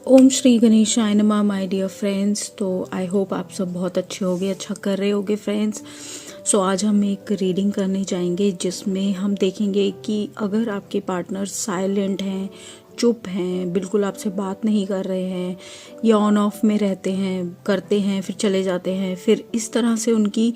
ओम श्री गणेशाय नमः my dear friends. तो आई होप आप सब बहुत अच्छे होगे, अच्छा कर रहे होगे फ्रेंड्स। सो आज हम एक रीडिंग करने जाएंगे जिसमें हम देखेंगे कि अगर आपके पार्टनर साइलेंट हैं, चुप हैं, बिल्कुल आपसे बात नहीं कर रहे हैं या ऑन ऑफ में रहते हैं, करते हैं फिर चले जाते हैं, फिर इस तरह से उनकी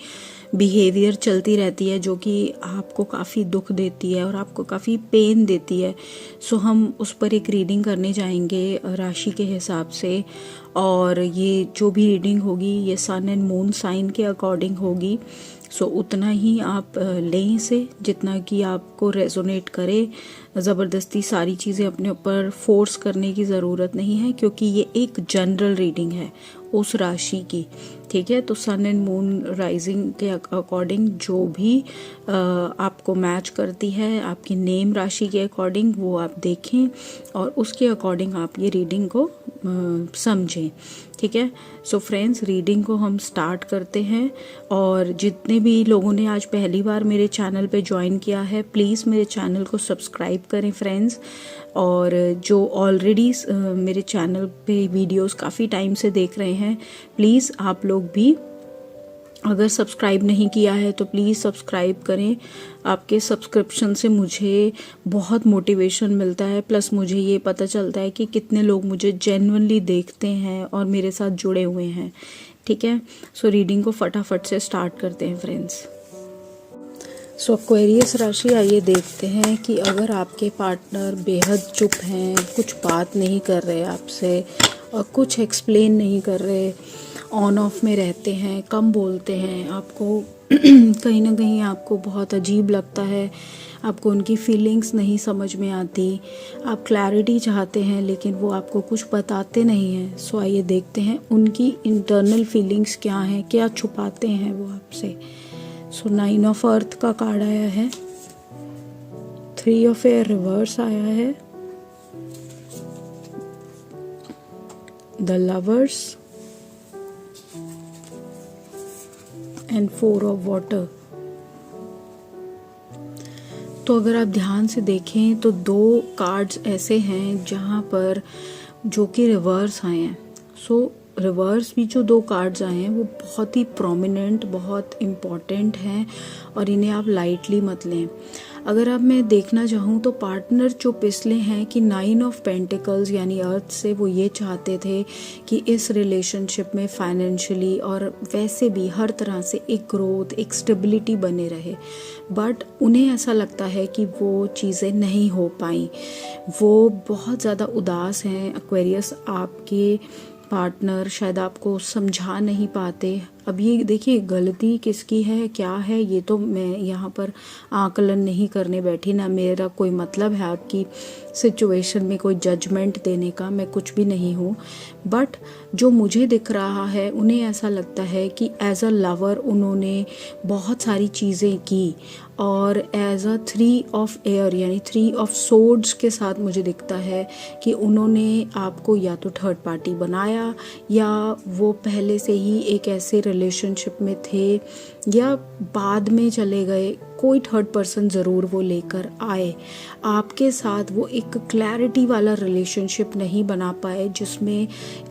बिहेवियर चलती रहती है जो कि आपको काफ़ी दुख देती है और आपको काफ़ी पेन देती है। सो हम उस पर एक रीडिंग करने जाएंगे राशि के हिसाब से, और ये जो भी रीडिंग होगी ये सन एंड मून साइन के अकॉर्डिंग होगी। सो उतना ही आप लें इसे जितना कि आपको रेजोनेट करे। ज़बरदस्ती सारी चीज़ें अपने ऊपर फोर्स करने की ज़रूरत नहीं है, क्योंकि ये एक जनरल रीडिंग है उस राशि की। ठीक है, तो सन एंड मून राइजिंग के अकॉर्डिंग जो भी आपको मैच करती है आपकी नेम राशि के अकॉर्डिंग वो आप देखें और उसके अकॉर्डिंग आप ये रीडिंग को समझें। ठीक है, सो फ्रेंड्स रीडिंग को हम स्टार्ट करते हैं। और जितने भी लोगों ने आज पहली बार मेरे चैनल पे ज्वाइन किया है प्लीज़ मेरे चैनल को सब्सक्राइब करें फ्रेंड्स। और जो ऑलरेडी मेरे चैनल पे वीडियोस काफ़ी टाइम से देख रहे हैं प्लीज़ आप लोग भी अगर सब्सक्राइब नहीं किया है तो प्लीज़ सब्सक्राइब करें। आपके सब्सक्रिप्शन से मुझे बहुत मोटिवेशन मिलता है, प्लस मुझे ये पता चलता है कि कितने लोग मुझे जेन्युइनली देखते हैं और मेरे साथ जुड़े हुए हैं। ठीक है, सो रीडिंग को फटाफट से स्टार्ट करते हैं फ्रेंड्स। सो एक्वेरियस राशि, आइए देखते हैं कि अगर आपके पार्टनर बेहद चुप हैं, कुछ बात नहीं कर रहे आपसे और कुछ एक्सप्लेन नहीं कर रहे, ऑन ऑफ में रहते हैं, कम बोलते हैं, आपको कहीं ना कहीं आपको बहुत अजीब लगता है, आपको उनकी फीलिंग्स नहीं समझ में आती, आप क्लैरिटी चाहते हैं लेकिन वो आपको कुछ बताते नहीं हैं। सो आइए देखते हैं उनकी इंटरनल फीलिंग्स क्या हैं, क्या छुपाते हैं वो आपसे। सो 9 ऑफ अर्थ का कार्ड आया है, 3 ऑफ एयर रिवर्स आया है, the lovers and 4 of water. तो अगर आप ध्यान से देखें तो 2 कार्ड्स ऐसे हैं जहां पर जो कि रिवर्स आए हैं। सो रिवर्स भी जो 2 कार्ड्स आए हैं वो बहुत ही प्रोमिनेंट, बहुत इम्पॉर्टेंट हैं और इन्हें आप लाइटली मत लें। अगर अब मैं देखना चाहूँ तो पार्टनर चुप इसलिए हैं कि 9 ऑफ पेंटिकल्स यानी अर्थ से वो ये चाहते थे कि इस रिलेशनशिप में फाइनेंशियली और वैसे भी हर तरह से एक ग्रोथ, एक स्टेबिलिटी बने रहे, बट उन्हें ऐसा लगता है कि वो चीज़ें नहीं हो पाई। वो बहुत ज़्यादा उदास हैं एक्वेरियस, आपके पार्टनर शायद आपको समझा नहीं पाते। अब ये देखिए गलती किसकी है, क्या है, ये तो मैं यहाँ पर आकलन नहीं करने बैठी, ना मेरा कोई मतलब है आपकी सिचुएशन में कोई जजमेंट देने का, मैं कुछ भी नहीं हूँ। बट जो मुझे दिख रहा है उन्हें ऐसा लगता है कि एज अ लवर उन्होंने बहुत सारी चीज़ें की और एज अ 3 ऑफ एयर यानी 3 ऑफ सोर्ड्स के साथ मुझे दिखता है कि उन्होंने आपको या तो थर्ड पार्टी बनाया या वो पहले से ही एक ऐसे रिलेशनशिप में थे या बाद में चले गए, कोई थर्ड पर्सन ज़रूर वो लेकर आए। आपके साथ वो एक क्लैरिटी वाला रिलेशनशिप नहीं बना पाए जिसमें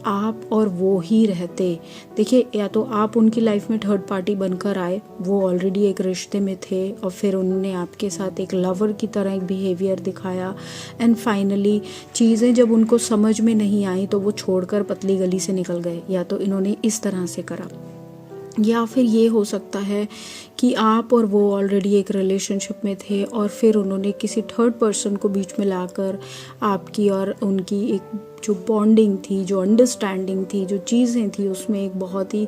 आप और वो ही रहते। देखिए, या तो आप उनकी लाइफ में थर्ड पार्टी बनकर आए, वो ऑलरेडी एक रिश्ते में थे और फिर उन्होंने आपके साथ एक लवर की तरह एक बिहेवियर दिखाया एंड फाइनली चीज़ें जब उनको समझ में नहीं आई तो वो छोड़कर पतली गली से निकल गए, या तो इन्होंने इस तरह से करा। या फिर ये हो सकता है कि आप और वो ऑलरेडी एक रिलेशनशिप में थे और फिर उन्होंने किसी थर्ड पर्सन को बीच में लाकर आपकी और उनकी एक जो बॉन्डिंग थी, जो अंडरस्टैंडिंग थी, जो चीज़ें थी उसमें एक बहुत ही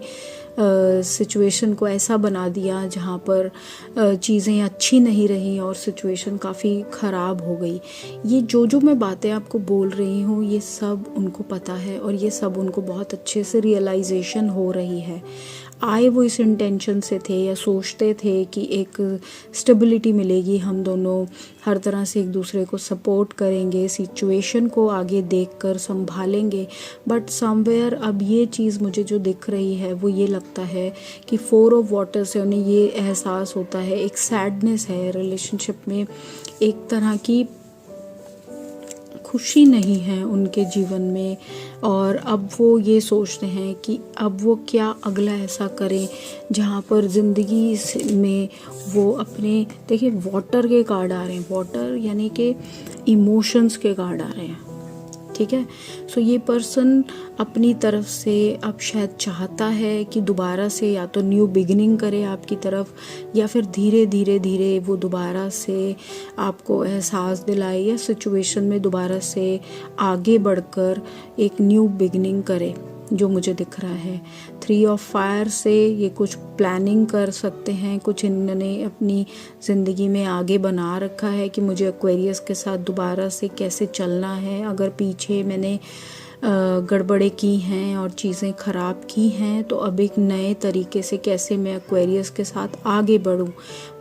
सिचुएशन को ऐसा बना दिया जहाँ पर चीज़ें अच्छी नहीं रही और सिचुएशन काफ़ी ख़राब हो गई। ये जो मैं बातें आपको बोल रही हूँ ये सब उनको पता है और ये सब उनको बहुत अच्छे से रियलाइजेशन हो रही है। आए वो इस इंटेंशन से थे या सोचते थे कि एक स्टेबिलिटी मिलेगी, हम दोनों हर तरह से एक दूसरे को सपोर्ट करेंगे, सिचुएशन को आगे देखकर संभालेंगे, बट समवेयर अब ये चीज़ मुझे जो दिख रही है वो ये लगता है कि 4 ऑफ वाटर से उन्हें ये एहसास होता है, एक सैडनेस है रिलेशनशिप में, एक तरह की खुशी नहीं है उनके जीवन में, और अब वो ये सोचते हैं कि अब वो क्या अगला ऐसा करें जहाँ पर ज़िंदगी में वो अपने, देखिए वाटर के कार्ड आ रहे हैं, वाटर यानी कि इमोशंस के कार्ड आ रहे हैं, ठीक है। सो ये पर्सन अपनी तरफ से अब शायद चाहता है कि दोबारा से या तो न्यू बिगिनिंग करे आपकी तरफ, या फिर धीरे धीरे वो दोबारा से आपको एहसास दिलाए या सिचुएशन में दोबारा से आगे बढ़कर एक न्यू बिगिनिंग करे, जो मुझे दिख रहा है। 3 ऑफ फायर से ये कुछ प्लानिंग कर सकते हैं, कुछ इन्होंने अपनी ज़िंदगी में आगे बना रखा है कि मुझे एक्वेरियस के साथ दोबारा से कैसे चलना है। अगर पीछे मैंने गड़बड़े की हैं और चीज़ें ख़राब की हैं, तो अब एक नए तरीके से कैसे मैं एक्वेरियस के साथ आगे बढ़ूं।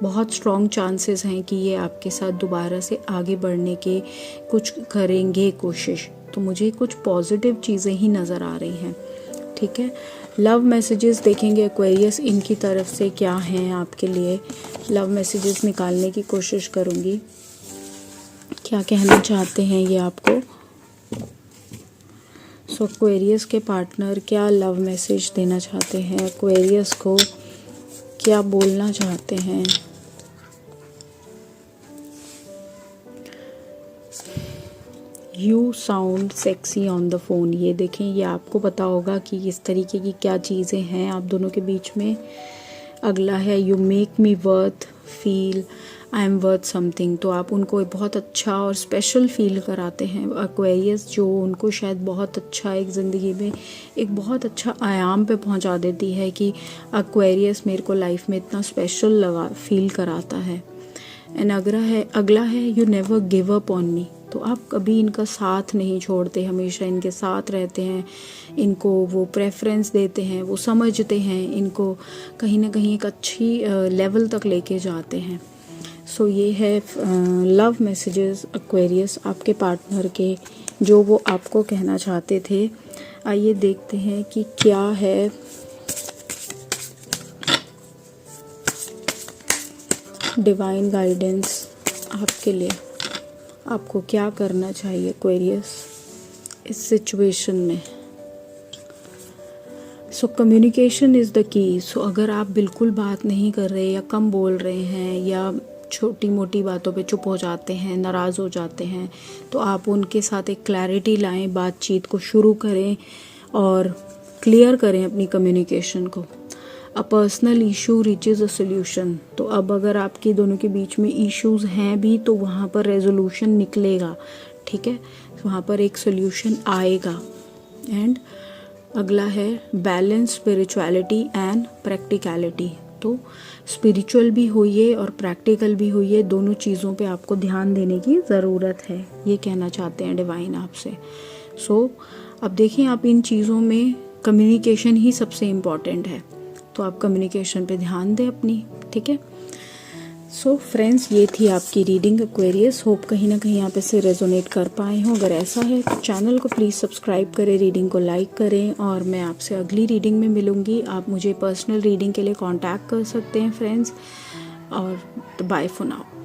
बहुत स्ट्रॉन्ग चांसेस हैं कि ये आपके साथ दोबारा से आगे बढ़ने के कुछ करेंगे कोशिश। तो मुझे कुछ पॉजिटिव चीज़ें ही नज़र आ रही हैं, ठीक है। लव मैसेजेस देखेंगे एक्वेरियस, इनकी तरफ से क्या हैं आपके लिए। लव मैसेजेस निकालने की कोशिश करूँगी, क्या कहना चाहते हैं ये आपको। सो एक्वेरियस के पार्टनर क्या लव मैसेज देना चाहते हैं एक्वेरियस को, क्या बोलना चाहते हैं। You sound sexy on the phone, ये देखें, ये आपको पता होगा कि इस तरीके की क्या चीज़ें हैं आप दोनों के बीच में। अगला है you make me worth feel I am worth something, तो आप उनको बहुत अच्छा और स्पेशल फील कराते हैं एक्वेरियस, जो उनको शायद बहुत अच्छा एक ज़िंदगी में एक बहुत अच्छा आयाम पे पहुंचा देती है कि एक्वेरियस मेरे को लाइफ में इतना स्पेशल फील कराता है। एंड अगला है you never give up on me, तो आप कभी इनका साथ नहीं छोड़ते, हमेशा इनके साथ रहते हैं, इनको वो प्रेफरेंस देते हैं, वो समझते हैं, इनको कहीं ना कहीं एक अच्छी लेवल तक लेके जाते हैं। सो ये है लव मैसेजेस एक्वेरियस आपके पार्टनर के, जो वो आपको कहना चाहते थे। आइए देखते हैं कि क्या है डिवाइन गाइडेंस आपके लिए। आपको क्या करना चाहिए एक्वेरियस इस सिचुएशन में। So communication is the key. सो अगर आप बिल्कुल बात नहीं कर रहे या कम बोल रहे हैं या छोटी मोटी बातों पे चुप हो जाते हैं, नाराज़ हो जाते हैं, तो आप उनके साथ एक क्लैरिटी लाएं, बातचीत को शुरू करें और क्लियर करें अपनी कम्युनिकेशन को। A personal issue reaches a solution, तो अब अगर आपके दोनों के बीच में इश्यूज हैं भी तो वहाँ पर रेजोल्यूशन निकलेगा, ठीक है, वहाँ पर एक सोल्यूशन आएगा। एंड अगला है बैलेंस स्पिरिचुअलिटी एंड प्रैक्टिकलिटी, तो स्पिरिचुअल भी होइए और प्रैक्टिकल भी होइए, दोनों चीज़ों पे आपको ध्यान देने की ज़रूरत है, ये कहना चाहते हैं डिवाइन आपसे। सो अब देखिए, आप इन चीज़ों में कम्युनिकेशन ही सबसे इम्पॉर्टेंट है, तो आप कम्युनिकेशन पे ध्यान दें अपनी, ठीक है। सो फ्रेंड्स, ये थी आपकी रीडिंग एक्वेरियस। होप कहीं ना कहीं आप इसे रेजोनेट कर पाए हों। अगर ऐसा है तो चैनल को प्लीज़ सब्सक्राइब करें, रीडिंग को लाइक करें, और मैं आपसे अगली रीडिंग में मिलूँगी। आप मुझे पर्सनल रीडिंग के लिए कांटेक्ट कर सकते हैं फ्रेंड्स, और बाय फॉर नाउ।